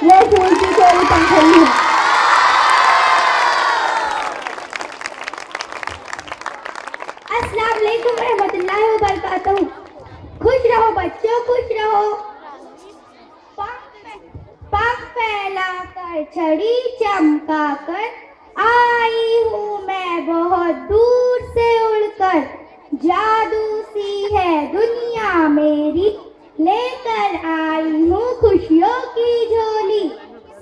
ये फूल की चोरी पंखड़ी है। अस्सलाम वालेकुम रहमतुल्लाहि व बरकातहू। खुश रहो बच्चों, खुश रहो। पंख फैलाकर छड़ी चमकाकर आई हूँ मैं बहुत दूर से उड़कर। जादू सी है दुनिया मेरी, लेकर आई हूँ खुशियों की झोली।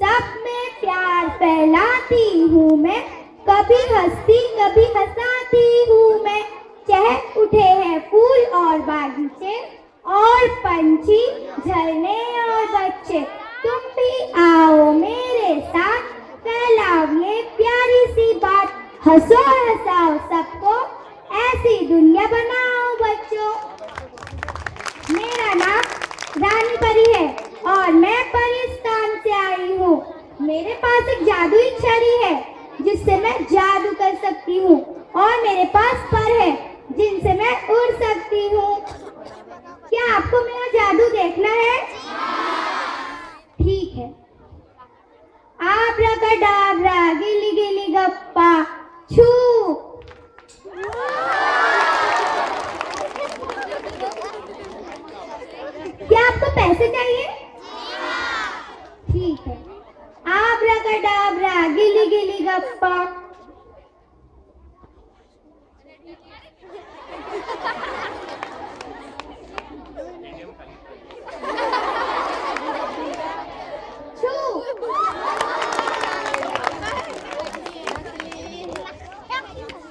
सब में प्यार फैलाती हूँ मैं, कभी हंसती कभी हंसाती हूँ मैं। चहक उठे हैं फूल और बागीचे, और पंछी झरने और बच्चे। तुम भी आओ मेरे साथ, फैलाओ ये प्यारी सी बात। हंसो हंसाओ सबको, ऐसी दुनिया बनाओ बच्चों। मेरा नाम रानी परी है और मैं परिस्तान से आई हूँ। मेरे पास एक जादुई छड़ी है जिससे मैं जादू कर सकती हूँ, और मेरे पास पर है जिनसे मैं उड़ सकती हूँ। क्या आपको मेरा जादू देखना है? ठीक है। आब्राकडाब्रा गिली गिली गप्पा छू। क्या आपको पैसे चाहिए? ठीक है। आब्राकडाब्रा गिली गिली गप्पा।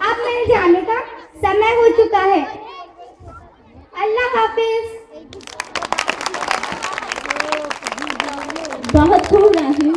अब मेरे जाने का समय हो चुका है। अल्लाह हाफिज। बहुत खूब राही।